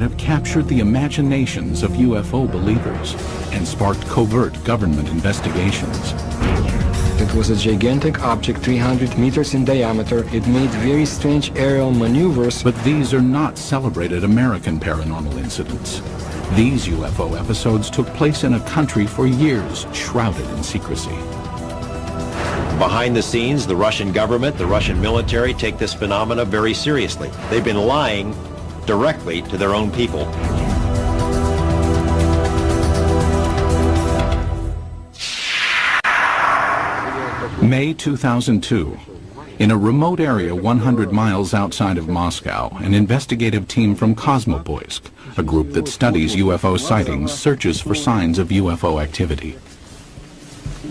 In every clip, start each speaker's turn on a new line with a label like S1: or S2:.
S1: have captured the imaginations of UFO believers and sparked covert government investigations.
S2: It was a gigantic object 300 meters in diameter. It made very strange aerial maneuvers.
S1: But these are not celebrated American paranormal incidents. These UFO episodes took place in a country for years shrouded in secrecy.
S3: Behind the scenes, the Russian government, the Russian military take this phenomena very seriously. They've been lying directly to their own people.
S1: May 2002. In a remote area 100 miles outside of Moscow, an investigative team from Kosmopoisk, a group that studies UFO sightings, searches for signs of UFO activity.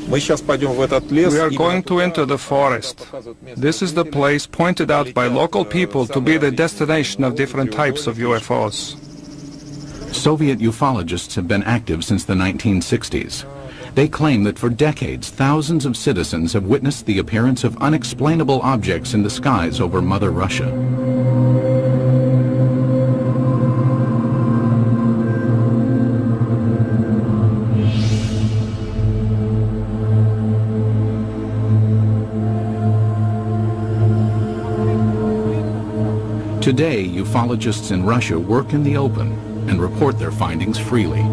S4: We are going to enter the forest. This is the place pointed out by local people to be the destination of different types of UFOs.
S1: Soviet ufologists have been active since the 1960s. They claim that for decades, thousands of citizens have witnessed the appearance of unexplainable objects in the skies over Mother Russia. Today, ufologists in Russia work in the open and report their findings freely.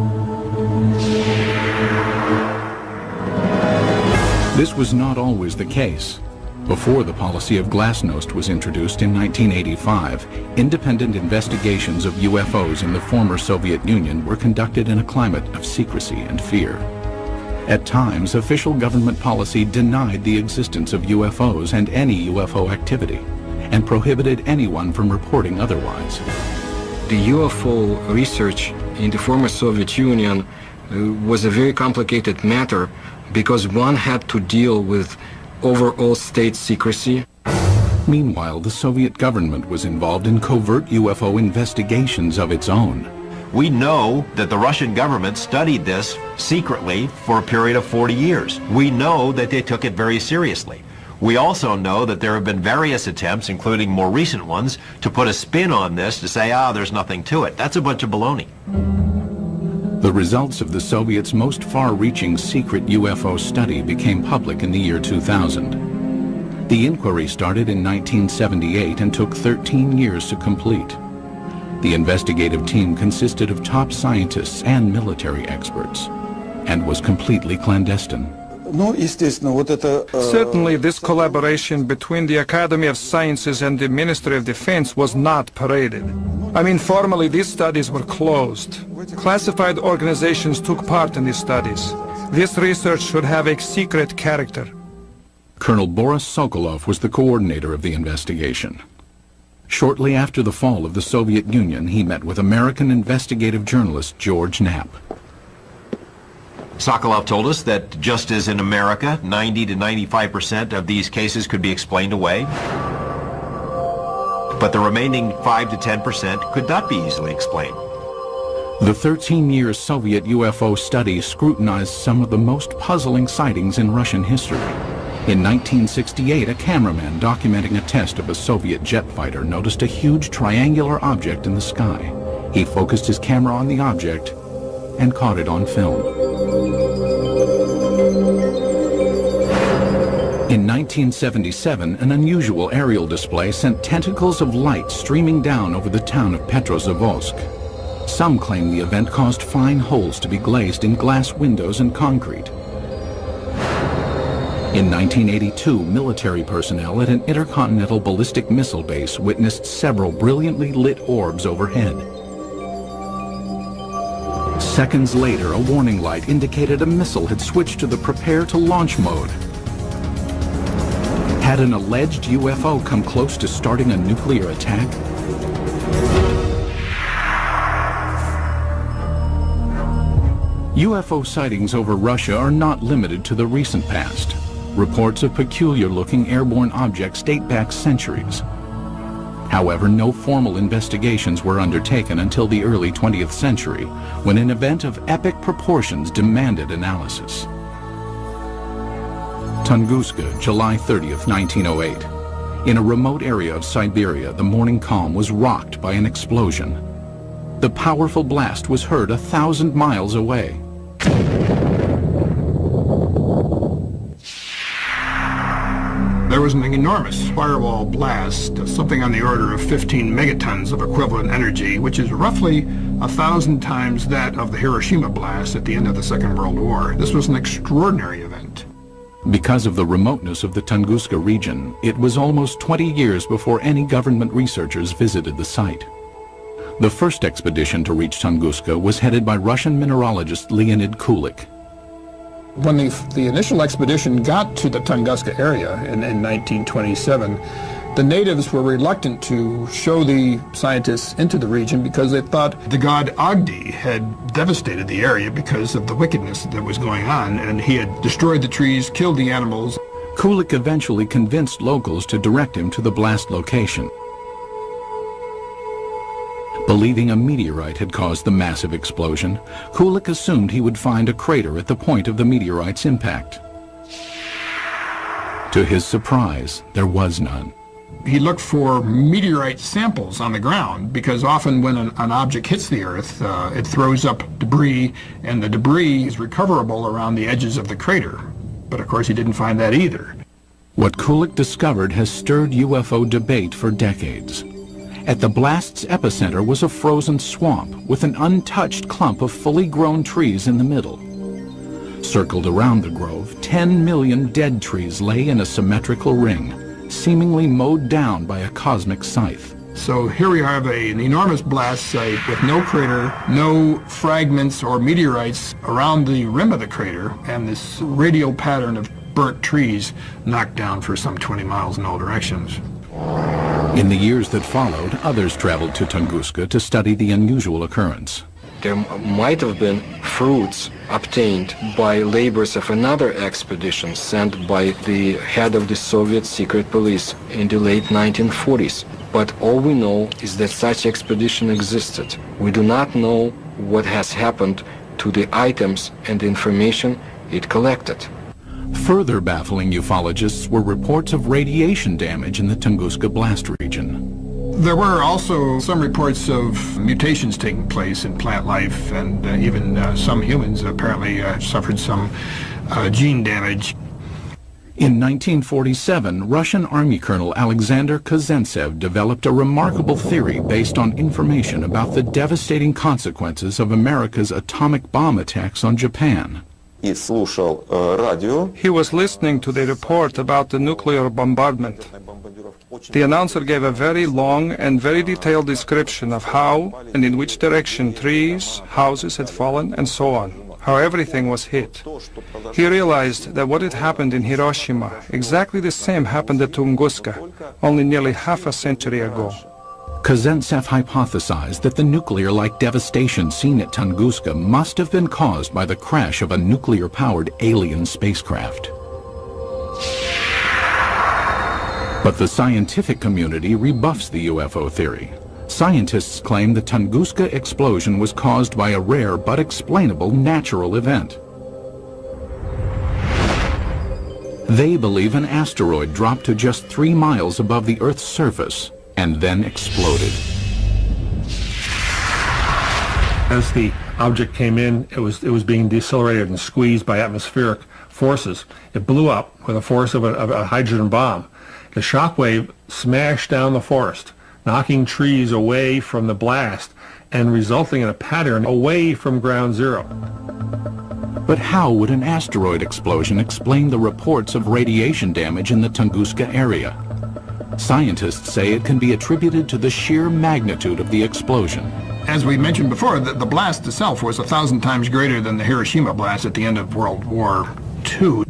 S1: This was not always the case. Before the policy of glasnost was introduced in 1985, independent investigations of UFOs in the former Soviet Union were conducted in a climate of secrecy and fear. At times, official government policy denied the existence of UFOs and any UFO activity, and prohibited anyone from reporting otherwise.
S2: The UFO research in the former Soviet Union was a very complicated matter because one had to deal with overall state secrecy.
S1: Meanwhile, the Soviet government was involved in covert UFO investigations of its own.
S3: We know that the Russian government studied this secretly for a period of 40 years. We know that they took it very seriously. We also know that there have been various attempts, including more recent ones, to put a spin on this to say, there's nothing to it. That's a bunch of baloney.
S1: The results of the Soviets' most far-reaching secret UFO study became public in the year 2000. The inquiry started in 1978 and took 13 years to complete. The investigative team consisted of top scientists and military experts, and was completely clandestine.
S4: Certainly, this collaboration between the Academy of Sciences and the Ministry of Defense was not paraded. I mean, formally, these studies were closed. Classified organizations took part in these studies. This research should have a secret character.
S1: Colonel Boris Sokolov was the coordinator of the investigation. Shortly after the fall of the Soviet Union, he met with American investigative journalist George Knapp.
S3: Sokolov told us that just as in America, 90 to 95% of these cases could be explained away, but the remaining 5 to 10% could not be easily explained.
S1: The 13-year Soviet UFO study scrutinized some of the most puzzling sightings in Russian history. In 1968, a cameraman documenting a test of a Soviet jet fighter noticed a huge triangular object in the sky. He focused his camera on the object and caught it on film. In 1977, an unusual aerial display sent tentacles of light streaming down over the town of Petrozavodsk. Some claim the event caused fine holes to be glazed in glass windows and concrete. In 1982, military personnel at an intercontinental ballistic missile base witnessed several brilliantly lit orbs overhead. Seconds later, a warning light indicated a missile had switched to the prepare to launch mode. Had an alleged UFO come close to starting a nuclear attack? UFO sightings over Russia are not limited to the recent past. Reports of peculiar-looking airborne objects date back centuries. However, no formal investigations were undertaken until the early 20th century, when an event of epic proportions demanded analysis. Tunguska, July 30th, 1908. In a remote area of Siberia, the morning calm was rocked by an explosion. The powerful blast was heard 1,000 miles away.
S5: There was an enormous firewall blast, something on the order of 15 megatons of equivalent energy, which is roughly 1,000 times that of the Hiroshima blast at the end of the Second World War. This was an extraordinary event.
S1: Because of the remoteness of the Tunguska region, it was almost 20 years before any government researchers visited the site. The first expedition to reach Tunguska was headed by Russian mineralogist Leonid Kulik.
S5: When the initial expedition got to the Tunguska area in 1927, the natives were reluctant to show the scientists into the region because they thought the god Agdi had devastated the area because of the wickedness that was going on, and he had destroyed the trees, killed the animals.
S1: Kulik eventually convinced locals to direct him to the blast location. Believing a meteorite had caused the massive explosion, Kulik assumed he would find a crater at the point of the meteorite's impact. To his surprise, there was none.
S5: He looked for meteorite samples on the ground because often when an object hits the Earth, it throws up debris, and the debris is recoverable around the edges of the crater. But of course he didn't find that either.
S1: What Kulik discovered has stirred UFO debate for decades. At the blast's epicenter was a frozen swamp with an untouched clump of fully grown trees in the middle. Circled around the grove, 10 million dead trees lay in a symmetrical ring, seemingly mowed down by a cosmic scythe.
S5: So here we have an enormous blast site with no crater, no fragments or meteorites around the rim of the crater, and this radial pattern of burnt trees knocked down for some 20 miles in all directions.
S1: In the years that followed, others traveled to Tunguska to study the unusual occurrence.
S2: There might have been fruits obtained by labors of another expedition sent by the head of the Soviet secret police in the late 1940s. But all we know is that such expedition existed. We do not know what has happened to the items and the information it collected.
S1: Further baffling ufologists were reports of radiation damage in the Tunguska blast region.
S5: There were also some reports of mutations taking place in plant life, and even some humans apparently suffered some gene damage.
S1: In 1947, Russian Army Colonel Alexander Kazantsev developed a remarkable theory based on information about the devastating consequences of America's atomic bomb attacks on Japan.
S4: He was listening to the report about the nuclear bombardment. The announcer gave a very long and very detailed description of how and in which direction trees, houses had fallen, and so on, how everything was hit. He realized that what had happened in Hiroshima, exactly the same happened at Tunguska, only nearly half a century ago.
S1: Kazantsev hypothesized that the nuclear-like devastation seen at Tunguska must have been caused by the crash of a nuclear-powered alien spacecraft. But the scientific community rebuffs the UFO theory. Scientists claim the Tunguska explosion was caused by a rare but explainable natural event. They believe an asteroid dropped to just 3 miles above the Earth's surface and then exploded.
S5: As the object came in, it was being decelerated and squeezed by atmospheric forces. It blew up with the force of a hydrogen bomb. The shock wave smashed down the forest, knocking trees away from the blast and resulting in a pattern away from ground zero.
S1: But how would an asteroid explosion explain the reports of radiation damage in the Tunguska area? Scientists say it can be attributed to the sheer magnitude of the explosion.
S5: As we mentioned before, the blast itself was 1,000 times greater than the Hiroshima blast at the end of World War II.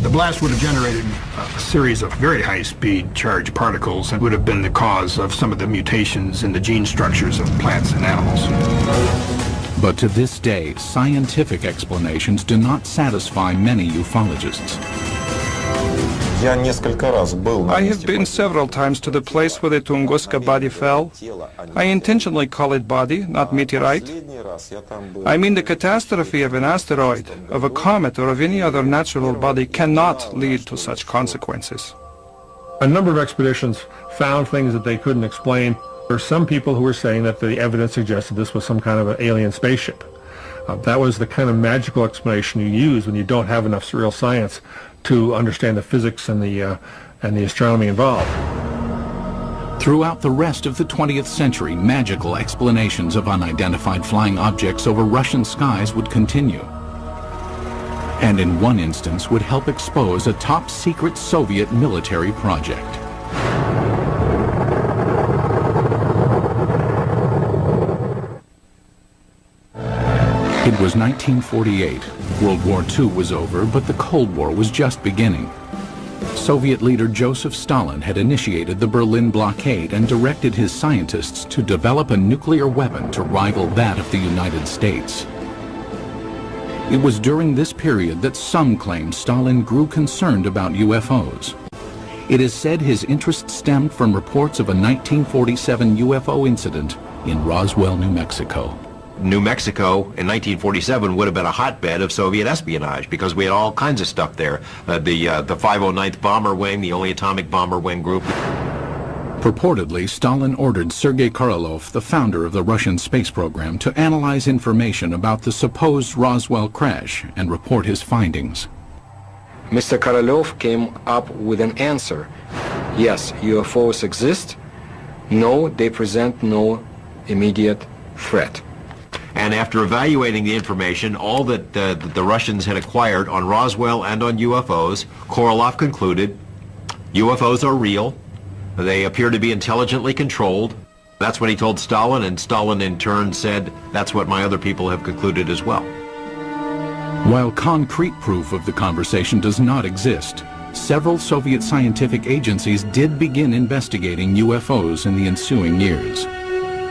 S5: The blast would have generated a series of very high-speed charged particles and would have been the cause of some of the mutations in the gene structures of plants and animals.
S1: But to this day, scientific explanations do not satisfy many ufologists.
S4: I have been several times to the place where the Tunguska body fell. I intentionally call it body, not meteorite. I mean, the catastrophe of an asteroid, of a comet, or of any other natural body cannot lead to such consequences.
S5: A number of expeditions found things that they couldn't explain.
S6: There are some people who were saying that the evidence suggested this was some kind of an alien spaceship. That was the kind of magical explanation you use when you don't have enough real science to understand the physics and the astronomy involved.
S1: Throughout the rest of the 20th century, magical explanations of unidentified flying objects over Russian skies would continue. And in one instance would help expose a top-secret Soviet military project. It was 1948. World War II was over, but the Cold War was just beginning. Soviet leader Joseph Stalin had initiated the Berlin blockade and directed his scientists to develop a nuclear weapon to rival that of the United States. It was during this period that some claim Stalin grew concerned about UFOs. It is said his interest stemmed from reports of a 1947 UFO incident in Roswell, New Mexico.
S3: New Mexico in 1947 would have been a hotbed of Soviet espionage because we had all kinds of stuff there. The 509th Bomber Wing, the only atomic bomber wing group.
S1: Purportedly, Stalin ordered Sergei Korolev, the founder of the Russian space program, to analyze information about the supposed Roswell crash and report his findings.
S2: Mr. Korolev came up with an answer. Yes, UFOs exist. No, they present no immediate threat.
S3: And after evaluating the information, all that the Russians had acquired on Roswell and on UFOs, Korolev concluded UFOs are real. They appear to be intelligently controlled. That's what he told Stalin, and Stalin in turn said, that's what my other people have concluded as well.
S1: While concrete proof of the conversation does not exist, several Soviet scientific agencies did begin investigating UFOs in the ensuing years.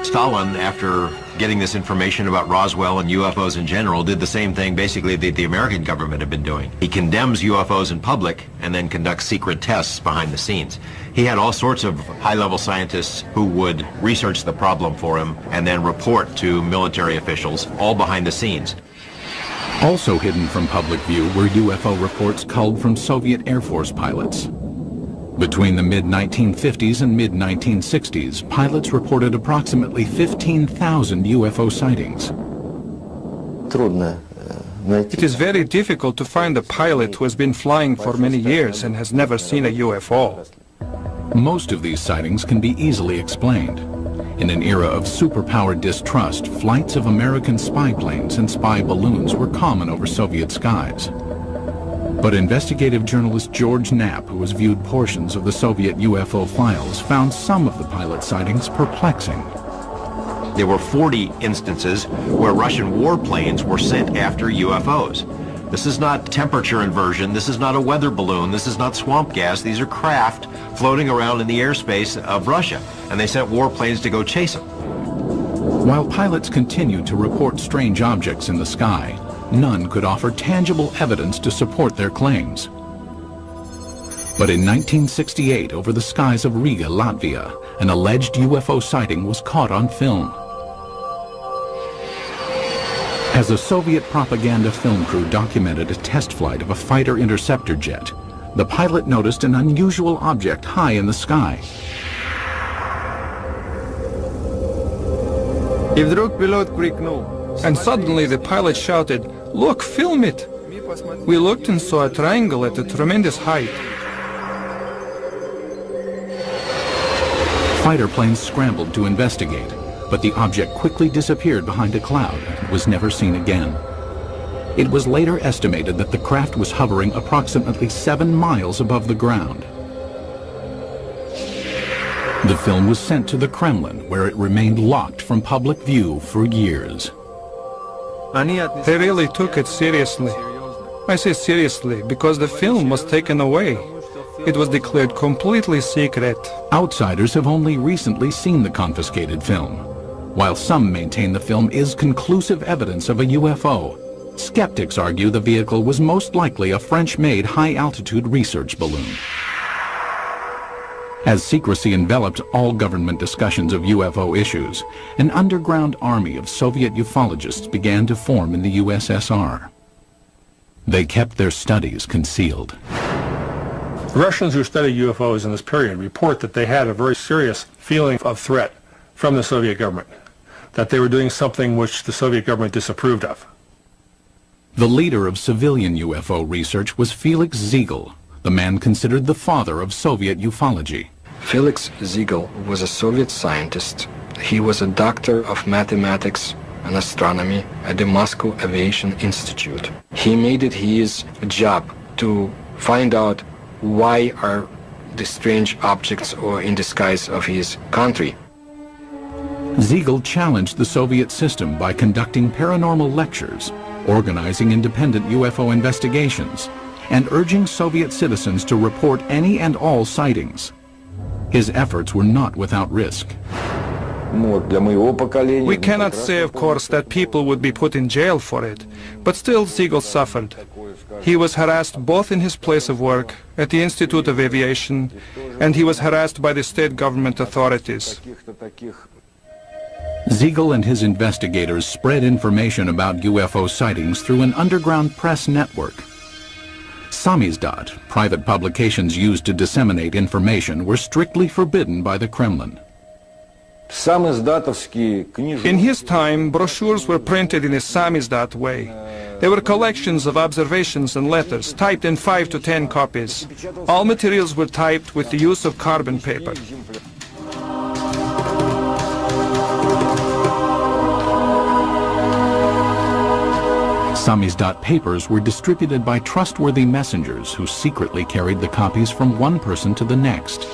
S3: Stalin, after getting this information about Roswell and UFOs in general, did the same thing basically that the American government had been doing. He condemns UFOs in public and then conducts secret tests behind the scenes. He had all sorts of high-level scientists who would research the problem for him and then report to military officials, all behind the scenes.
S1: Also hidden from public view were UFO reports culled from Soviet Air Force pilots. Between the mid-1950s and mid-1960s, pilots reported approximately 15,000 UFO sightings.
S4: It is very difficult to find a pilot who has been flying for many years and has never seen a UFO.
S1: Most of these sightings can be easily explained. In an era of superpower distrust, flights of American spy planes and spy balloons were common over Soviet skies. But investigative journalist George Knapp, who has viewed portions of the Soviet UFO files, found some of the pilot sightings perplexing.
S3: There were 40 instances where Russian warplanes were sent after UFOs. This is not temperature inversion, this is not a weather balloon, this is not swamp gas, these are craft floating around in the airspace of Russia, and they sent warplanes to go chase them.
S1: While pilots continued to report strange objects in the sky, none could offer tangible evidence to support their claims. But in 1968, over the skies of Riga, Latvia, an alleged UFO sighting was caught on film. As a Soviet propaganda film crew documented a test flight of a fighter interceptor jet, the pilot noticed an unusual object high in the sky.
S4: And suddenly the pilot shouted, "Look, film it!" We looked and saw a triangle at a tremendous height.
S1: Fighter planes scrambled to investigate, but the object quickly disappeared behind a cloud and was never seen again. It was later estimated that the craft was hovering approximately 7 miles above the ground. The film was sent to the Kremlin, where it remained locked from public view for years.
S4: They really took it seriously. I say seriously because the film was taken away. It was declared completely secret.
S1: Outsiders have only recently seen the confiscated film. While some maintain the film is conclusive evidence of a UFO, skeptics argue the vehicle was most likely a French-made high-altitude research balloon. As secrecy enveloped all government discussions of UFO issues, an underground army of Soviet ufologists began to form in the USSR. They kept their studies concealed.
S6: The Russians who studied UFOs in this period report that they had a very serious feeling of threat from the Soviet government, that they were doing something which the Soviet government disapproved of.
S1: The leader of civilian UFO research was Felix Ziegel, the man considered the father of Soviet ufology.
S2: Felix Ziegel was a Soviet scientist. He was a doctor of mathematics and astronomy at the Moscow Aviation Institute. He made it his job to find out why are the strange objects or in the skies of his country.
S1: Ziegel challenged the Soviet system by conducting paranormal lectures, organizing independent UFO investigations, and urging Soviet citizens to report any and all sightings. His efforts were not without risk.
S4: We cannot say, of course, that people would be put in jail for it, but still Ziegel suffered. He was harassed both in his place of work, at the Institute of Aviation, and he was harassed by the state government authorities.
S1: Ziegel and his investigators spread information about UFO sightings through an underground press network. Samizdat, private publications used to disseminate information, were strictly forbidden by the Kremlin.
S4: In his time, brochures were printed in a samizdat way. They were collections of observations and letters, typed in 5 to 10 copies. All materials were typed with the use of carbon paper.
S1: Samizdat papers were distributed by trustworthy messengers who secretly carried the copies from one person to the next.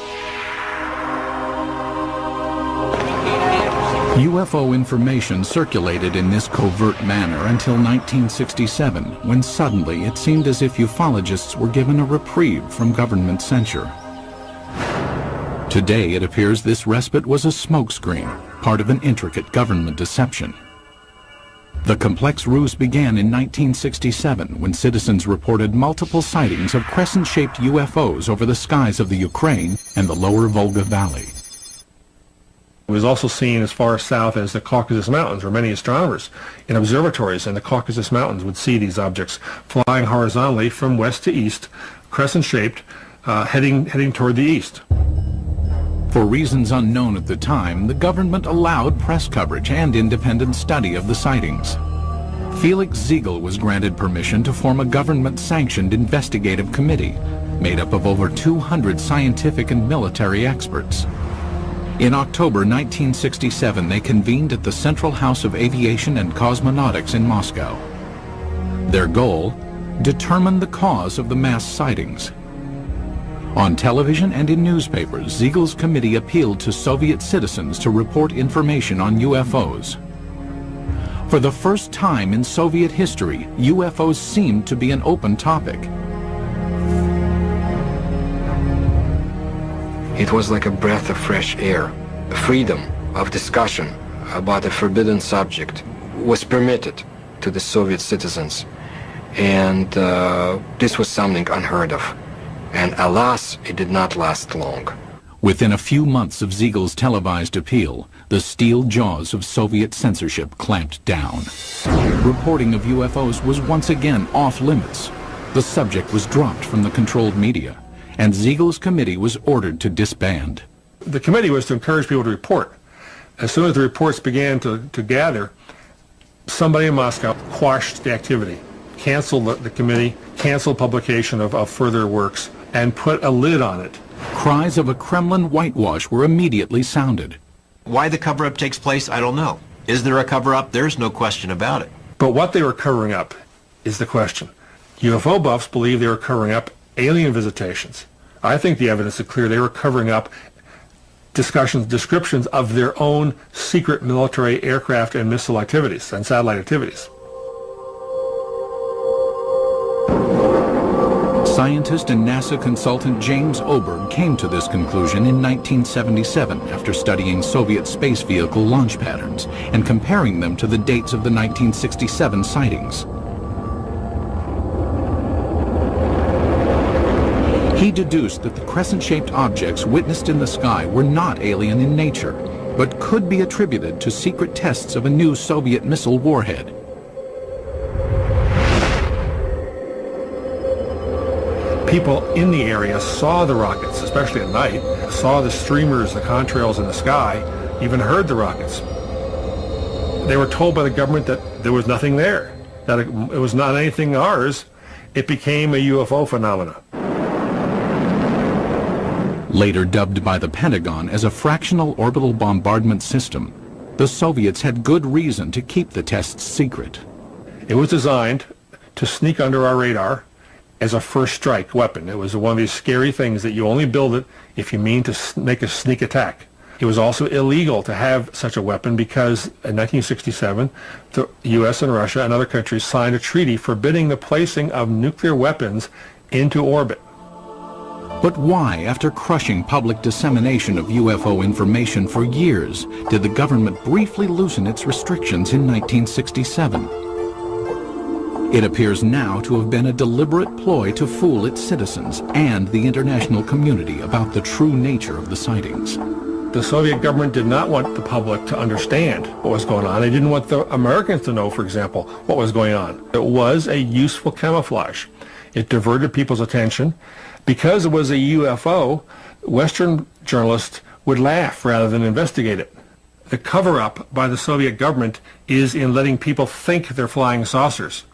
S1: UFO information circulated in this covert manner until 1967, when suddenly it seemed as if ufologists were given a reprieve from government censure. Today it appears this respite was a smokescreen, part of an intricate government deception. The complex ruse began in 1967 when citizens reported multiple sightings of crescent-shaped UFOs over the skies of the Ukraine and the lower Volga Valley.
S6: It was also seen as far south as the Caucasus Mountains, where many astronomers in observatories in the Caucasus Mountains would see these objects flying horizontally from west to east, crescent-shaped, heading toward the east.
S1: For reasons unknown at the time, the government allowed press coverage and independent study of the sightings. Felix Ziegel was granted permission to form a government-sanctioned investigative committee made up of over 200 scientific and military experts. In October 1967, they convened at the Central House of Aviation and Cosmonautics in Moscow. Their goal? Determine the cause of the mass sightings. On television and in newspapers, Ziegel's committee appealed to Soviet citizens to report information on UFOs. For the first time in Soviet history, UFOs seemed to be an open topic.
S2: It was like a breath of fresh air. Freedom of discussion about a forbidden subject was permitted to the Soviet citizens. And this was something unheard of. And alas, it did not last long.
S1: Within a few months of Ziegel's televised appeal, the steel jaws of Soviet censorship clamped down. Reporting of UFOs was once again off limits. The subject was dropped from the controlled media, and Ziegel's committee was ordered to disband.
S6: The committee was to encourage people to report. As soon as the reports began to gather, somebody in Moscow quashed the activity, canceled the committee, canceled publication of further works, and put a lid on it.
S1: Cries of a Kremlin whitewash were immediately sounded.
S3: Why the cover-up takes place, I don't know. Is there a cover-up? There's no question about it.
S6: But what they were covering up is the question. UFO buffs believe they were covering up alien visitations. I think the evidence is clear they were covering up descriptions of their own secret military aircraft and missile activities and satellite activities.
S1: Scientist and NASA consultant James Oberg came to this conclusion in 1977 after studying Soviet space vehicle launch patterns and comparing them to the dates of the 1967 sightings. He deduced that the crescent-shaped objects witnessed in the sky were not alien in nature, but could be attributed to secret tests of a new Soviet missile warhead.
S6: People in the area saw the rockets, especially at night, saw the streamers, the contrails in the sky, even heard the rockets. They were told by the government that there was nothing there, that it was not anything ours. It became a UFO phenomena.
S1: Later dubbed by the Pentagon as a fractional orbital bombardment system, the Soviets had good reason to keep the tests secret.
S6: It was designed to sneak under our radar as a first strike weapon. It was one of these scary things that you only build it if you mean to make a sneak attack. It was also illegal to have such a weapon because in 1967, the U.S. and Russia and other countries signed a treaty forbidding the placing of nuclear weapons into orbit.
S1: But why, after crushing public dissemination of UFO information for years, did the government briefly loosen its restrictions in 1967? It appears now to have been a deliberate ploy to fool its citizens and the international community about the true nature of the sightings.
S6: The Soviet government did not want the public to understand what was going on. They didn't want the Americans to know, for example, what was going on. It was a useful camouflage. It diverted people's attention. Because it was a UFO, Western journalists would laugh rather than investigate it. The cover-up by the Soviet government is in letting people think they're flying saucers.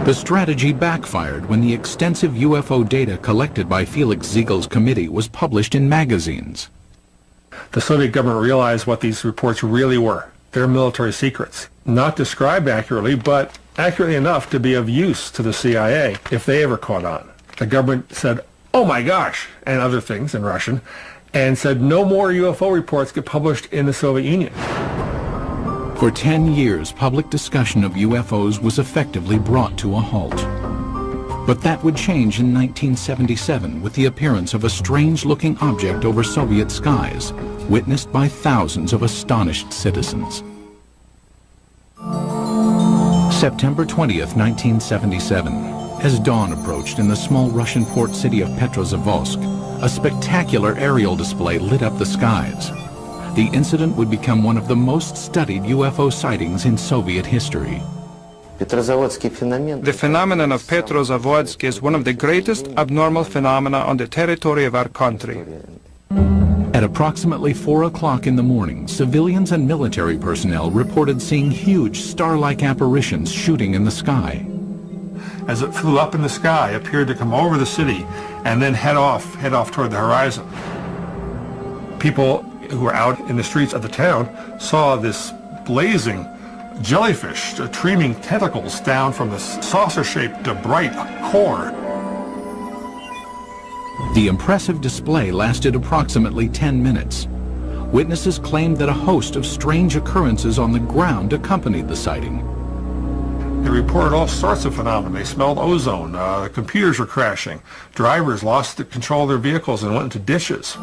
S1: The strategy backfired when the extensive UFO data collected by Felix Ziegel's committee was published in magazines.
S6: The Soviet government realized what these reports really were. They're military secrets. Not described accurately, but accurately enough to be of use to the CIA if they ever caught on. The government said, "Oh my gosh," and other things in Russian, and said no more UFO reports get published in the Soviet Union.
S1: For 10 years, public discussion of UFOs was effectively brought to a halt. But that would change in 1977 with the appearance of a strange-looking object over Soviet skies, witnessed by thousands of astonished citizens. September 20th, 1977. As dawn approached in the small Russian port city of Petrozavodsk, a spectacular aerial display lit up the skies. The incident would become one of the most studied UFO sightings in Soviet history.
S4: The phenomenon of Petrozavodsk is one of the greatest abnormal phenomena on the territory of our country.
S1: At approximately 4 o'clock in the morning, civilians and military personnel reported seeing huge star-like apparitions shooting in the sky.
S6: As it flew up in the sky, appeared to come over the city and then head off toward the horizon. People who were out in the streets of the town saw this blazing jellyfish streaming tentacles down from the saucer-shaped bright core.
S1: The impressive display lasted approximately 10 minutes. Witnesses claimed that a host of strange occurrences on the ground accompanied the sighting.
S6: They reported all sorts of phenomena. They smelled ozone, computers were crashing, drivers lost control of their vehicles and went into ditches.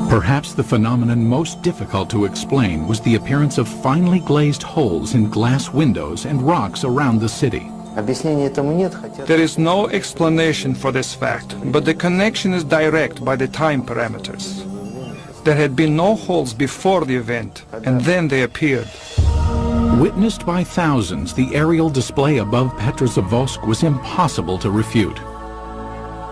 S1: Perhaps the phenomenon most difficult to explain was the appearance of finely glazed holes in glass windows and rocks around the city.
S4: There is no explanation for this fact, but the connection is direct by the time parameters. There had been no holes before the event, and then they appeared.
S1: Witnessed by thousands, the aerial display above Petrozavodsk was impossible to refute.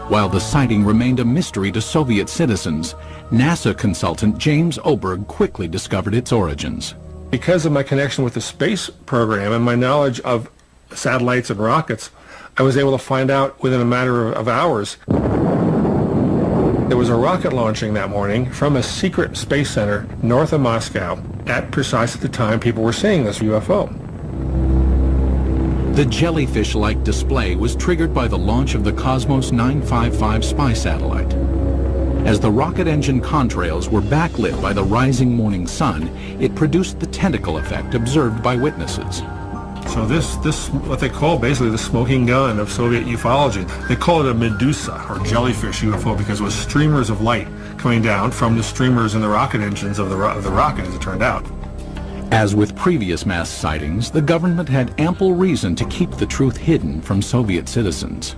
S1: While the sighting remained a mystery to Soviet citizens, NASA consultant James Oberg quickly discovered its origins.
S6: Because of my connection with the space program and my knowledge of satellites and rockets, I was able to find out within a matter of hours. There was a rocket launching that morning from a secret space center north of Moscow at precisely the time people were seeing this UFO.
S1: The jellyfish-like display was triggered by the launch of the Cosmos 955 spy satellite. As the rocket engine contrails were backlit by the rising morning sun, it produced the tentacle effect observed by witnesses.
S6: So this what they call basically the smoking gun of Soviet ufology. They call it a Medusa, or jellyfish UFO, because it was streamers of light coming down from the streamers in the rocket engines of the rocket, as it turned out.
S1: As with previous mass sightings, the government had ample reason to keep the truth hidden from Soviet citizens.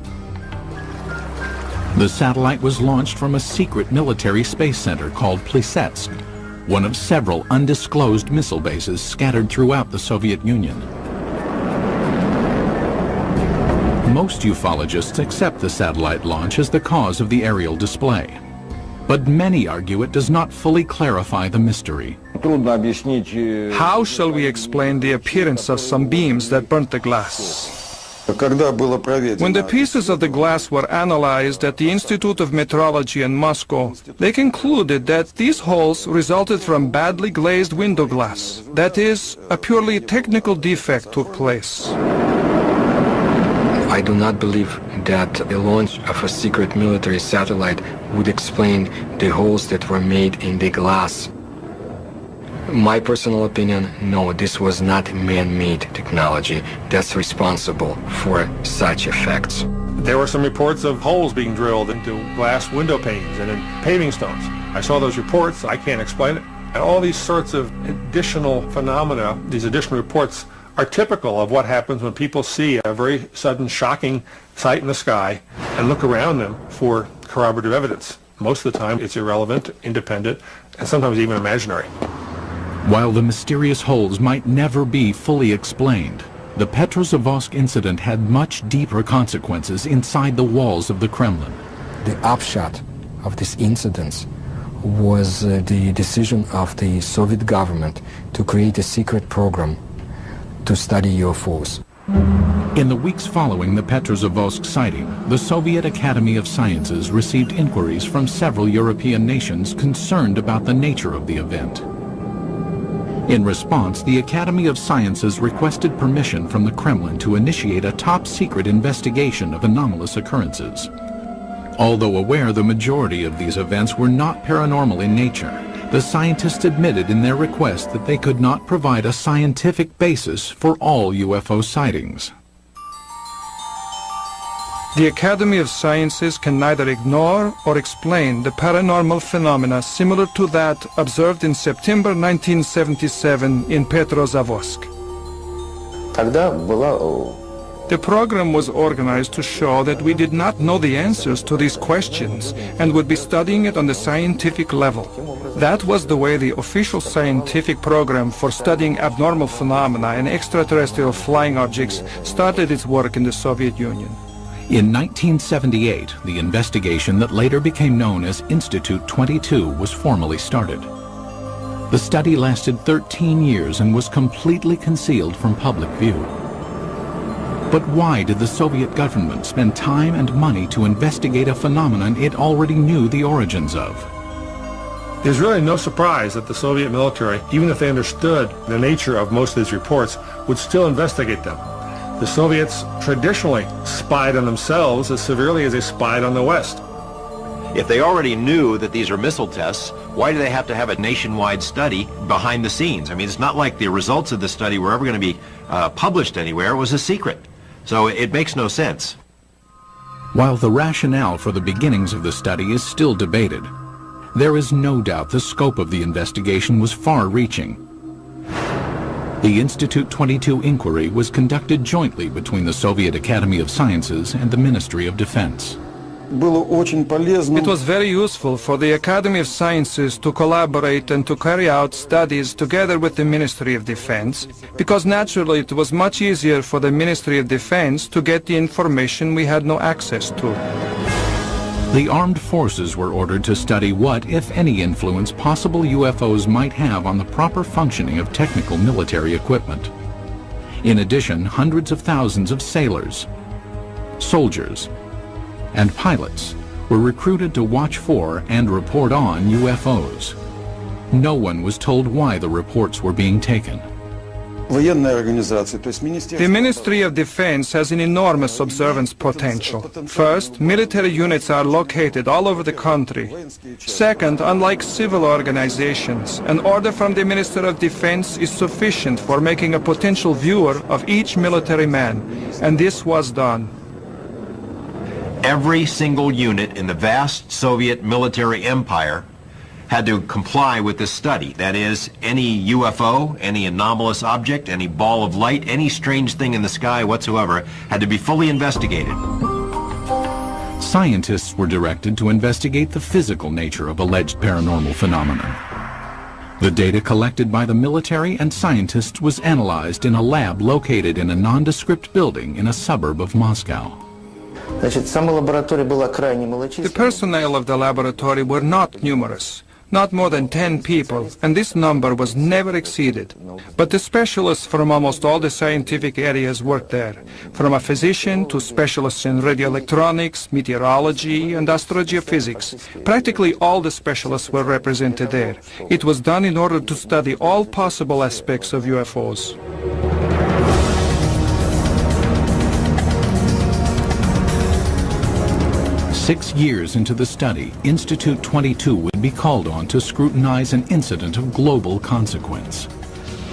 S1: The satellite was launched from a secret military space center called Plesetsk, one of several undisclosed missile bases scattered throughout the Soviet Union. Most ufologists accept the satellite launch as the cause of the aerial display. But many argue it does not fully clarify the mystery.
S4: How shall we explain the appearance of some beams that burnt the glass? When the pieces of the glass were analyzed at the Institute of Metrology in Moscow, they concluded that these holes resulted from badly glazed window glass. That is, a purely technical defect took place.
S2: I do not believe that the launch of a secret military satellite would explain the holes that were made in the glass. My personal opinion, no, this was not man-made technology that's responsible for such effects.
S6: There were some reports of holes being drilled into glass window panes and in paving stones. I saw those reports. I can't explain it. And all these sorts of additional phenomena, these additional reports, are typical of what happens when people see a very sudden, shocking sight in the sky and look around them for corroborative evidence. Most of the time, it's irrelevant, independent, and sometimes even imaginary.
S1: While the mysterious holes might never be fully explained, the Petrozavodsk incident had much deeper consequences inside the walls of the Kremlin.
S2: The upshot of this incident was the decision of the Soviet government to create a secret program to study UFOs.
S1: In the weeks following the Petrozavodsk sighting, the Soviet Academy of Sciences received inquiries from several European nations concerned about the nature of the event. In response, the Academy of Sciences requested permission from the Kremlin to initiate a top-secret investigation of anomalous occurrences. Although aware the majority of these events were not paranormal in nature, the scientists admitted in their request that they could not provide a scientific basis for all UFO sightings.
S4: The Academy of Sciences can neither ignore or explain the paranormal phenomena similar to that observed in September 1977 in Petrozavodsk. The program was organized to show that we did not know the answers to these questions and would be studying it on the scientific level. That was the way the official scientific program for studying abnormal phenomena and extraterrestrial flying objects started its work in the Soviet Union.
S1: In 1978, the investigation that later became known as Institute 22 was formally started. The study lasted 13 years and was completely concealed from public view. But why did the Soviet government spend time and money to investigate a phenomenon it already knew the origins of?
S6: There's really no surprise that the Soviet military, even if they understood the nature of most of these reports, would still investigate them. The Soviets traditionally spied on themselves as severely as they spied on the West.
S3: If they already knew that these are missile tests, why do they have to have a nationwide study behind the scenes? I mean, it's not like the results of the study were ever going to be published anywhere. It was a secret. So it makes no sense.
S1: While the rationale for the beginnings of the study is still debated, there is no doubt the scope of the investigation was far-reaching. The Institute 22 inquiry was conducted jointly between the Soviet Academy of Sciences and the Ministry of Defense.
S4: It was very useful for the Academy of Sciences to collaborate and to carry out studies together with the Ministry of Defense, because naturally it was much easier for the Ministry of Defense to get the information we had no access to.
S1: The armed forces were ordered to study what, if any, influence possible UFOs might have on the proper functioning of technical military equipment. In addition, hundreds of thousands of sailors, soldiers, and pilots were recruited to watch for and report on UFOs. No one was told why the reports were being taken.
S4: The Ministry of Defense has an enormous observance potential. First, military units are located all over the country. Second, unlike civil organizations, an order from the Minister of Defense is sufficient for making a potential viewer of each military man, and this was done.
S3: Every single unit in the vast Soviet military empire had to comply with this study. That is, any UFO, any anomalous object, any ball of light, any strange thing in the sky whatsoever had to be fully investigated.
S1: Scientists were directed to investigate the physical nature of alleged paranormal phenomena. The data collected by the military and scientists was analyzed in a lab located in a nondescript building in a suburb of Moscow.
S4: The personnel of the laboratory were not numerous, not more than 10 people, and this number was never exceeded. But the specialists from almost all the scientific areas worked there, from a physician to specialists in radioelectronics, meteorology, and astrogeophysics. Practically all the specialists were represented there. It was done in order to study all possible aspects of UFOs.
S1: 6 years into the study, Institute 22 would be called on to scrutinize an incident of global consequence,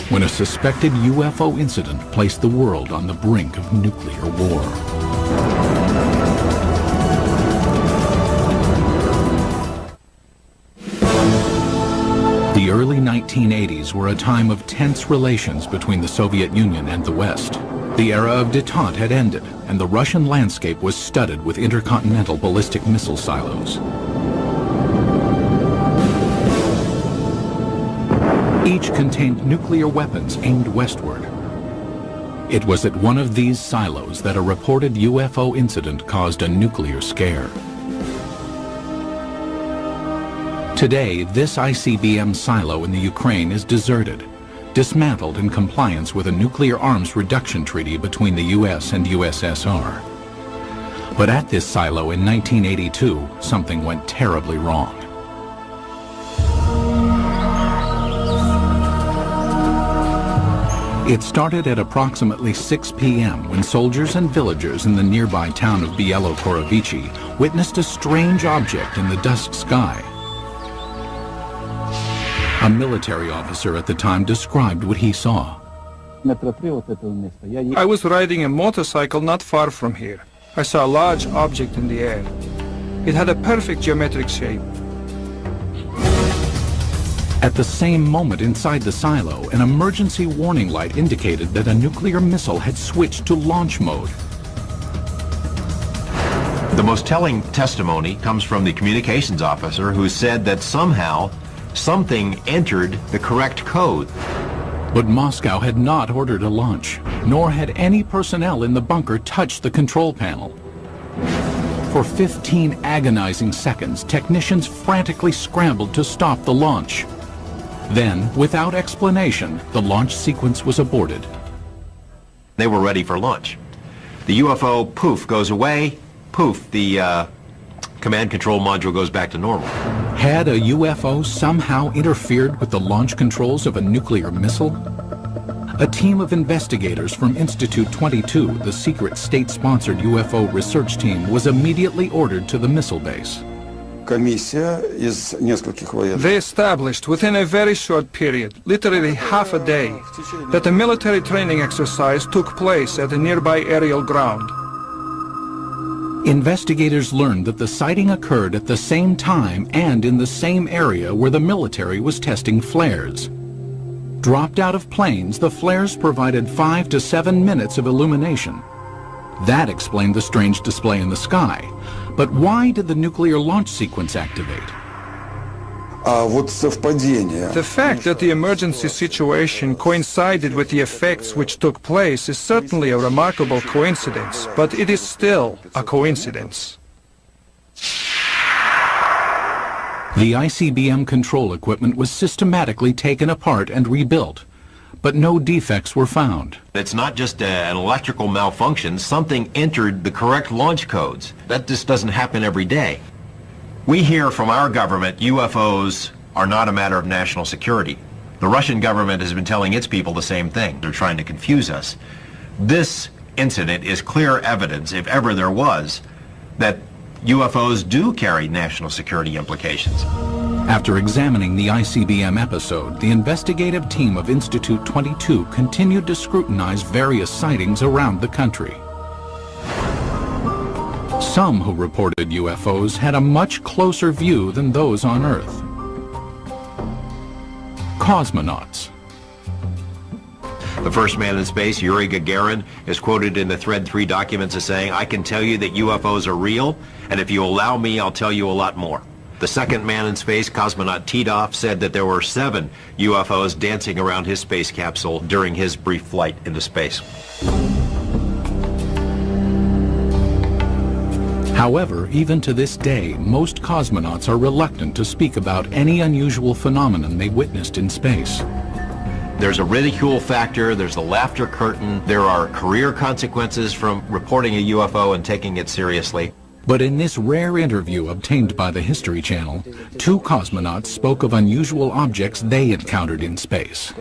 S1: when a suspected UFO incident placed the world on the brink of nuclear war. The early 1980s were a time of tense relations between the Soviet Union and the West. The era of détente had ended, and the Russian landscape was studded with intercontinental ballistic missile silos. Each contained nuclear weapons aimed westward. It was at one of these silos that a reported UFO incident caused a nuclear scare. Today, this ICBM silo in the Ukraine is deserted, dismantled in compliance with a nuclear arms reduction treaty between the US and USSR. But at this silo in 1982, something went terribly wrong. It started at approximately 6 p.m. when soldiers and villagers in the nearby town of Bielo-Korovichi witnessed a strange object in the dusk sky. A military officer at the time described what he saw.
S4: I was riding a motorcycle not far from here. I saw a large object in the air. It had a perfect geometric shape.
S1: At the same moment inside the silo, an emergency warning light indicated that a nuclear missile had switched to launch mode.
S3: The most telling testimony comes from the communications officer who said that somehow something entered the correct code.
S1: But Moscow had not ordered a launch, nor had any personnel in the bunker touched the control panel. For 15 agonizing seconds, technicians frantically scrambled to stop the launch. Then, without explanation, the launch sequence was aborted.
S3: They were ready for launch. The UFO, poof, goes away. Poof, the command control module goes back to normal.
S1: Had a UFO somehow interfered with the launch controls of a nuclear missile? A team of investigators from Institute 22, the secret state-sponsored UFO research team, was immediately ordered to the missile base.
S4: They established within a very short period, literally half a day, that a military training exercise took place at a nearby aerial ground.
S1: Investigators learned that the sighting occurred at the same time and in the same area where the military was testing flares. Dropped out of planes, the flares provided 5 to 7 minutes of illumination. That explained the strange display in the sky. But why did the nuclear launch sequence activate?
S4: The fact that the emergency situation coincided with the effects which took place is certainly a remarkable coincidence, but it is still a coincidence.
S1: The ICBM control equipment was systematically taken apart and rebuilt, but no defects were found.
S3: It's not just an electrical malfunction. Something entered the correct launch codes. That just doesn't happen every day. We hear from our government UFOs are not a matter of national security. The Russian government has been telling its people the same thing. They're trying to confuse us. This incident is clear evidence, if ever there was, that UFOs do carry national security implications.
S1: After examining the ICBM episode, the investigative team of Institute 22 continued to scrutinize various sightings around the country. Some who reported UFOs had a much closer view than those on Earth. Cosmonauts.
S3: The first man in space, Yuri Gagarin, is quoted in the Thread 3 documents as saying, "I can tell you that UFOs are real, and if you allow me, I'll tell you a lot more." The second man in space, cosmonaut Titov, said that there were 7 UFOs dancing around his space capsule during his brief flight into space.
S1: However, even to this day, most cosmonauts are reluctant to speak about any unusual phenomenon they witnessed in space.
S3: There's a ridicule factor, there's the laughter curtain, there are career consequences from reporting a UFO and taking it seriously.
S1: But in this rare interview obtained by the History Channel, 2 cosmonauts spoke of unusual objects they encountered in space.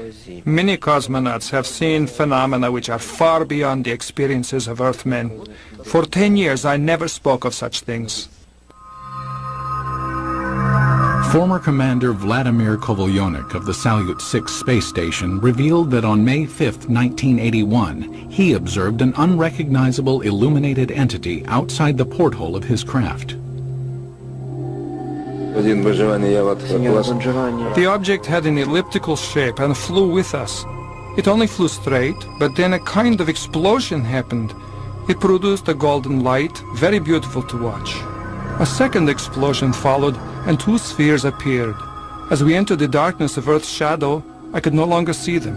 S4: Many cosmonauts have seen phenomena which are far beyond the experiences of Earthmen. For 10 years, I never spoke of such things.
S1: Former Commander Vladimir Kovalyonik of the Salyut 6 space station revealed that on May 5, 1981, he observed an unrecognizable illuminated entity outside the porthole of his craft.
S4: The object had an elliptical shape and flew with us. It only flew straight, but then a kind of explosion happened. It produced a golden light, very beautiful to watch. A second explosion followed, and 2 spheres appeared. As we entered the darkness of Earth's shadow, I could no longer see them.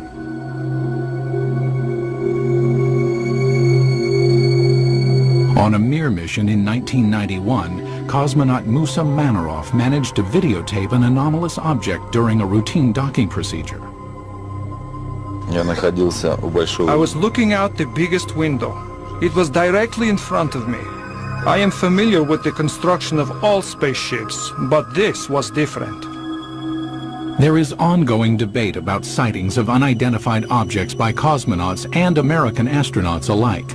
S1: On a Mir mission in 1991, cosmonaut Musa Manarov managed to videotape an anomalous object during a routine docking procedure.
S4: I was looking out the biggest window. It was directly in front of me. I am familiar with the construction of all spaceships, but this was different.
S1: There is ongoing debate about sightings of unidentified objects by cosmonauts and American astronauts alike.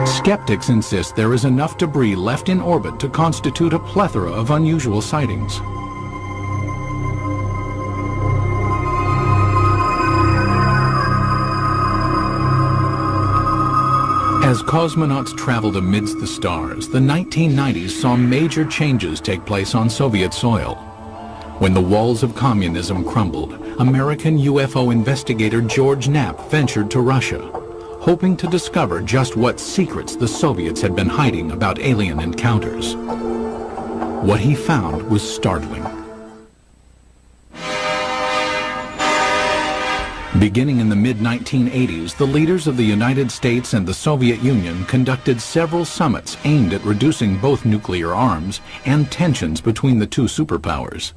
S1: Skeptics insist there is enough debris left in orbit to constitute a plethora of unusual sightings. As cosmonauts traveled amidst the stars, the 1990s saw major changes take place on Soviet soil. When the walls of communism crumbled, American UFO investigator George Knapp ventured to Russia, hoping to discover just what secrets the Soviets had been hiding about alien encounters. What he found was startling. Beginning in the mid-1980s, the leaders of the United States and the Soviet Union conducted several summits aimed at reducing both nuclear arms and tensions between the 2 superpowers.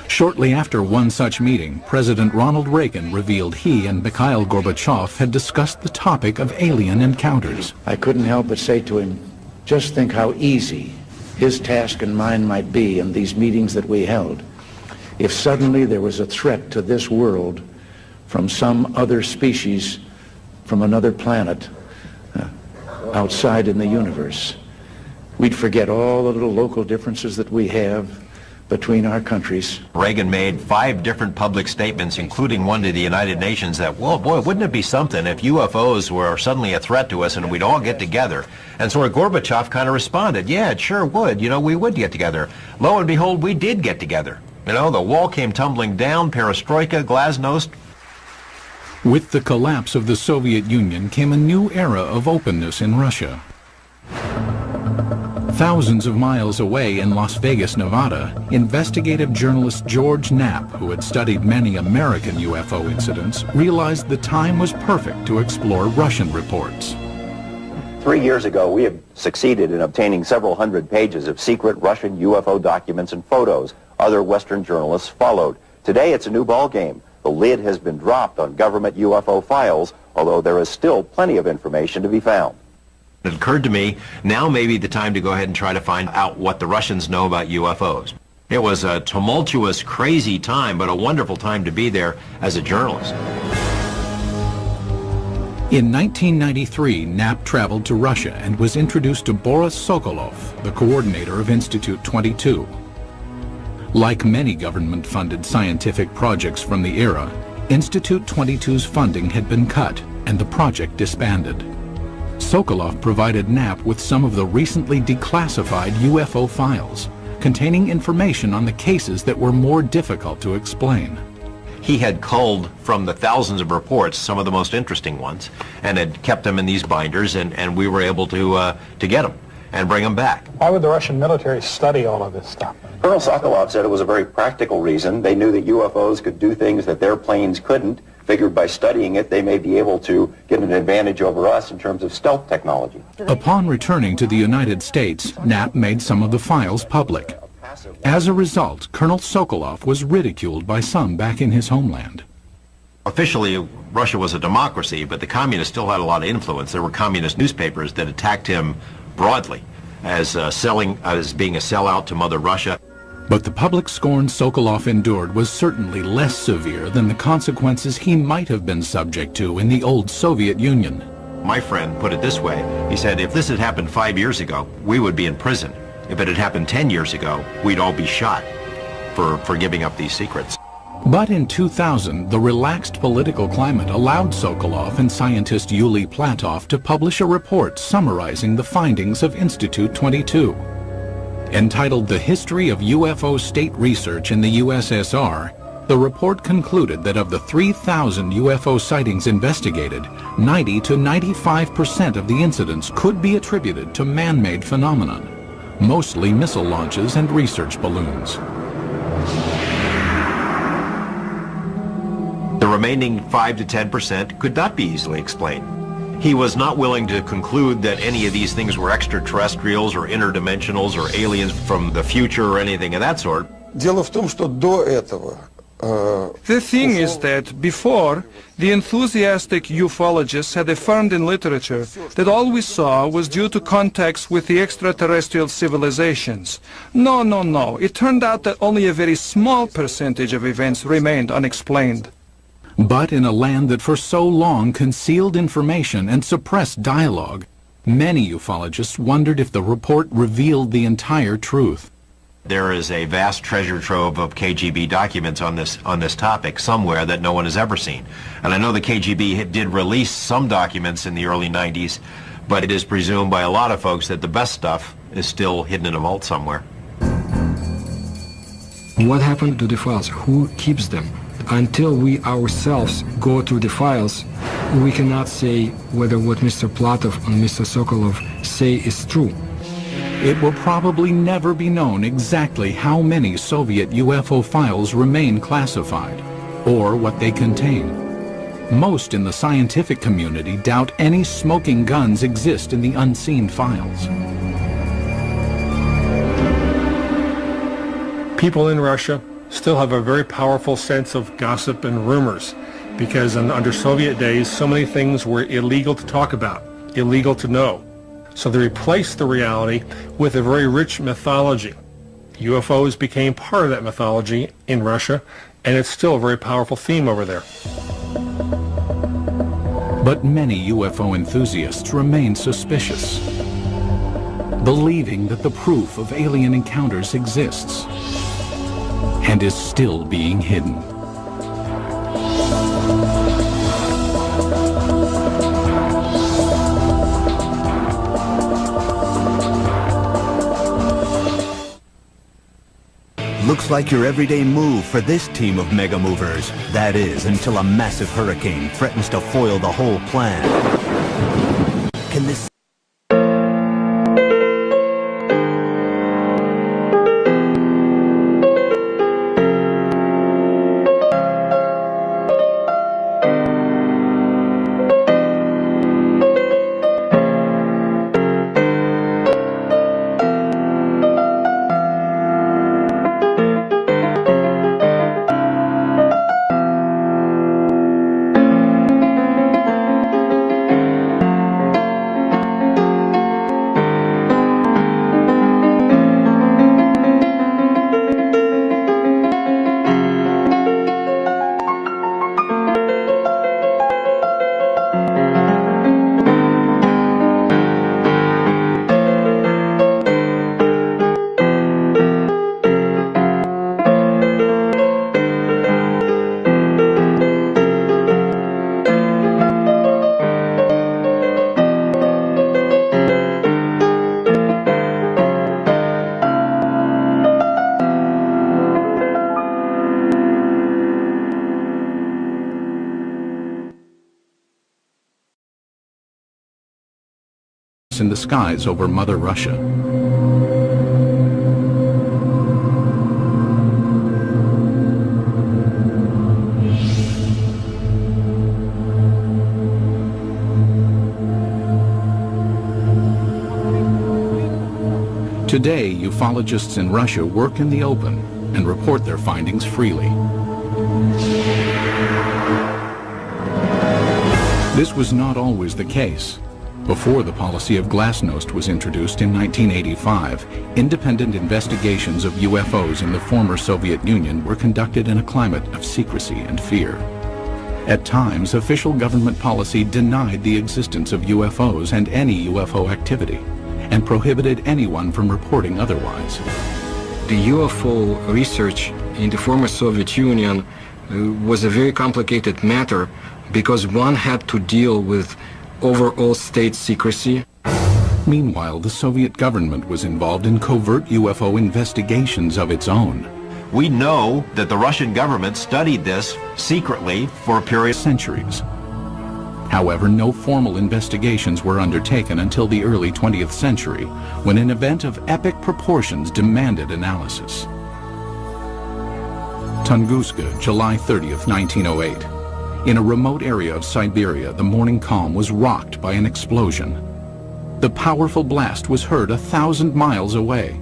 S1: Shortly after one such meeting, President Ronald Reagan revealed he and Mikhail Gorbachev had discussed the topic of alien encounters.
S7: I couldn't help but say to him, just think how easy his task and mine might be in these meetings that we held if suddenly there was a threat to this world from some other species, from another planet, outside in the universe. We'd forget all the little local differences that we have between our countries.
S3: Reagan made 5 different public statements, including one to the United Nations, that, well, boy, wouldn't it be something if UFOs were suddenly a threat to us and we'd all get together? And so Gorbachev kind of responded, yeah, it sure would. You know, we would get together. Lo and behold, we did get together. You know, the wall came tumbling down, perestroika, glasnost.
S1: With the collapse of the Soviet Union came a new era of openness in Russia. Thousands of miles away in Las Vegas, Nevada, investigative journalist George Knapp, who had studied many American UFO incidents, realized the time was perfect to explore Russian reports.
S8: 3 years ago, we had succeeded in obtaining several hundred pages of secret Russian UFO documents and photos. Other Western journalists followed. Today, it's a new ballgame. The lid has been dropped on government UFO files, although there is still plenty of information to be found.
S3: It occurred to me, now may be the time to go ahead and try to find out what the Russians know about UFOs. It was a tumultuous, crazy time, but a wonderful time to be there as a journalist.
S1: In 1993, Knapp traveled to Russia and was introduced to Boris Sokolov, the coordinator of Institute 22. Like many government-funded scientific projects from the era, Institute 22's funding had been cut and the project disbanded. Sokolov provided Knapp with some of the recently declassified UFO files, containing information on the cases that were more difficult to explain.
S3: He had culled from the thousands of reports some of the most interesting ones and had kept them in these binders, and we were able to get them. and bring them back.
S5: Why would the Russian military study all of this stuff?
S8: Colonel Sokolov said it was a very practical reason. They knew that UFOs could do things that their planes couldn't. Figured by studying it, they may be able to get an advantage over us in terms of stealth technology.
S1: Upon returning to the United States, Knapp made some of the files public. As a result, Colonel Sokolov was ridiculed by some back in his homeland.
S3: Officially, Russia was a democracy, but the communists still had a lot of influence. There were communist newspapers that attacked him broadly as being a sellout to Mother Russia.
S1: But the public scorn Sokolov endured was certainly less severe than the consequences he might have been subject to in the old Soviet Union.
S3: My friend put it this way. He said, if this had happened 5 years ago, we would be in prison. If it had happened 10 years ago, we'd all be shot for giving up these secrets.
S1: But in 2000, the relaxed political climate allowed Sokolov and scientist Yuli Platov to publish a report summarizing the findings of Institute 22. Entitled The History of UFO State Research in the USSR, the report concluded that of the 3,000 UFO sightings investigated, 90 to 95% of the incidents could be attributed to man-made phenomenon, mostly missile launches and research balloons.
S3: The remaining 5 to 10% could not be easily explained. He was not willing to conclude that any of these things were extraterrestrials or interdimensionals or aliens from the future or anything of that sort.
S9: Дело в том, что до этого
S4: The thing is that before, the enthusiastic ufologists had affirmed in literature that all we saw was due to contacts with the extraterrestrial civilizations. No, no, no. It turned out that only a very small percentage of events remained unexplained.
S1: But in a land that for so long concealed information and suppressed dialogue, many ufologists wondered if the report revealed the entire truth.
S3: There is a vast treasure trove of KGB documents on this topic somewhere that no one has ever seen. And I know the KGB did release some documents in the early 90s, but it is presumed by a lot of folks that the best stuff is still hidden in a vault somewhere.
S2: What happened to the files? Who keeps them? Until we ourselves go through the files, we cannot say whether what Mr. Platov and Mr. Sokolov say is true.
S1: It will probably never be known exactly how many Soviet UFO files remain classified, or what they contain. Most in the scientific community doubt any smoking guns exist in the unseen files.
S6: People in Russia still have a very powerful sense of gossip and rumors, because under Soviet days, so many things were illegal to talk about, illegal to know. So they replaced the reality with a very rich mythology. UFOs became part of that mythology in Russia, and it's still a very powerful theme over there.
S1: But many UFO enthusiasts remain suspicious, believing that the proof of alien encounters exists and is still being hidden.
S10: Looks like your everyday move for this team of mega movers. That is, until a massive hurricane threatens to foil the whole plan. Can this
S1: place in the skies over Mother Russia. Today, ufologists in Russia work in the open and report their findings freely. This was not always the case. Before the policy of glasnost was introduced in 1985, independent investigations of UFOs in the former Soviet Union were conducted in a climate of secrecy and fear. At times, official government policy denied the existence of UFOs and any UFO activity, and prohibited anyone from reporting otherwise.
S2: The UFO research in the former Soviet Union was a very complicated matter because one had to deal with overall state secrecy.
S1: Meanwhile, the Soviet government was involved in covert UFO investigations of its own.
S3: We know that the Russian government studied this secretly for a period of
S1: centuries. However, no formal investigations were undertaken until the early 20th century, when an event of epic proportions demanded analysis. Tunguska, July 30th, 1908. In a remote area of Siberia, the morning calm was rocked by an explosion. The powerful blast was heard 1,000 miles away.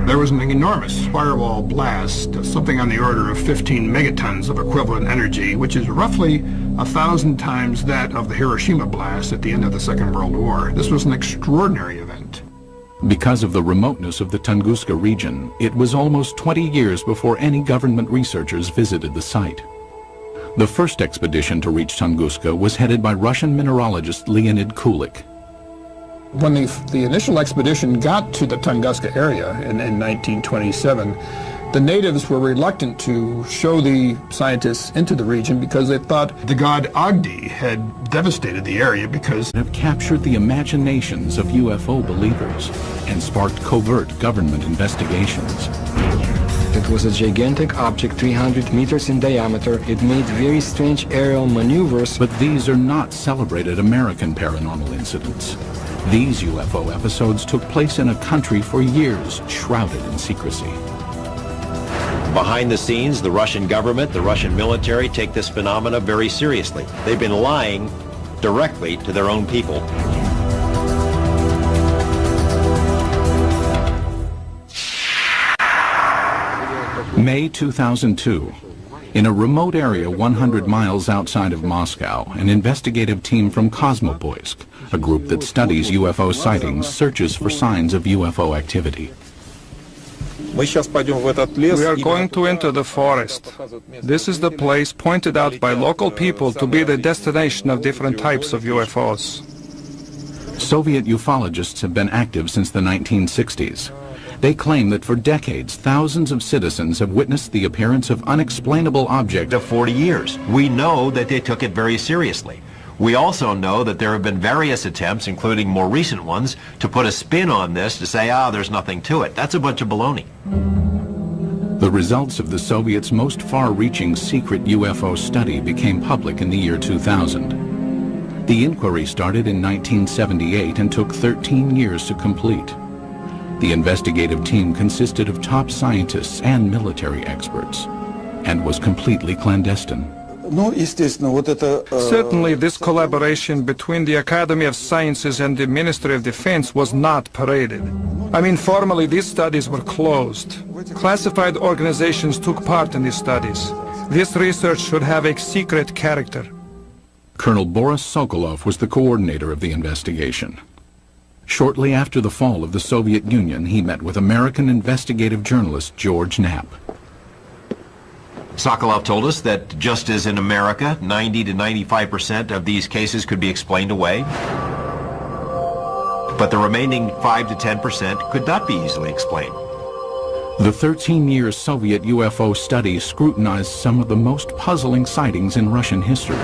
S5: There was an enormous firewall blast, something on the order of 15 megatons of equivalent energy, which is roughly 1,000 times that of the Hiroshima blast at the end of the Second World War. This was an extraordinary event.
S1: Because of the remoteness of the Tunguska region, it was almost 20 years before any government researchers visited the site. The first expedition to reach Tunguska was headed by Russian mineralogist Leonid Kulik.
S5: When the initial expedition got to the Tunguska area in 1927, the natives were reluctant to show the scientists into the region because they thought the god Agdi had devastated the area because
S1: have captured the imaginations of UFO believers and sparked covert government investigations.
S2: It was a gigantic object 300 meters in diameter. It made very strange aerial maneuvers.
S1: But these are not celebrated American paranormal incidents. These UFO episodes took place in a country for years shrouded in secrecy.
S3: Behind the scenes, the Russian government, the Russian military take this phenomena very seriously. They've been lying directly to their own people.
S1: May 2002. In a remote area 100 miles outside of Moscow, an investigative team from Kosmopoisk, a group that studies UFO sightings, searches for signs of UFO activity.
S4: We are going to enter the forest. This is the place pointed out by local people to be the destination of different types of UFOs.
S1: Soviet ufologists have been active since the 1960s. They claim that for decades, thousands of citizens have witnessed the appearance of unexplainable objects.
S3: Of 40 years. We know that they took it very seriously. We also know that there have been various attempts, including more recent ones, to put a spin on this to say, there's nothing to it. That's a bunch of baloney.
S1: The results of the Soviets' most far-reaching secret UFO study became public in the year 2000. The inquiry started in 1978 and took 13 years to complete. The investigative team consisted of top scientists and military experts, and was completely clandestine.
S4: Certainly, this collaboration between the Academy of Sciences and the Ministry of Defense was not paraded. I mean, formally, these studies were closed. Classified organizations took part in these studies. This research should have a secret character.
S1: Colonel Boris Sokolov was the coordinator of the investigation. Shortly after the fall of the Soviet Union, he met with American investigative journalist George Knapp.
S3: Sokolov told us that just as in America, 90 to 95% of these cases could be explained away, but the remaining 5 to 10% could not be easily explained.
S1: The 13-year Soviet UFO study scrutinized some of the most puzzling sightings in Russian history.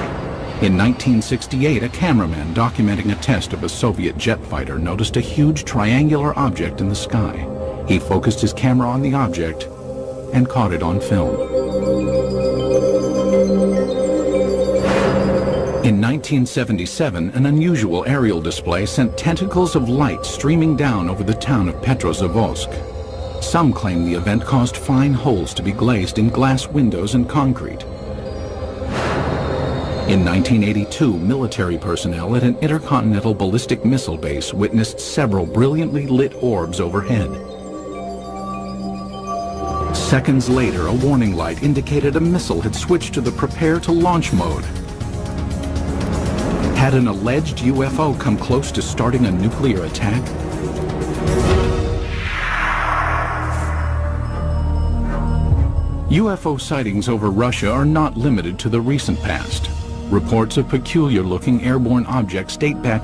S1: In 1968, a cameraman documenting a test of a Soviet jet fighter noticed a huge triangular object in the sky. He focused his camera on the object and caught it on film. In 1977, an unusual aerial display sent tentacles of light streaming down over the town of Petrozavodsk. Some claim the event caused fine holes to be glazed in glass windows and concrete. In 1982, military personnel at an intercontinental ballistic missile base witnessed several brilliantly lit orbs overhead. Seconds later, a warning light indicated a missile had switched to the prepare to launch mode. Had an alleged UFO come close to starting a nuclear attack? UFO sightings over Russia are not limited to the recent past. Reports of peculiar-looking airborne objects date back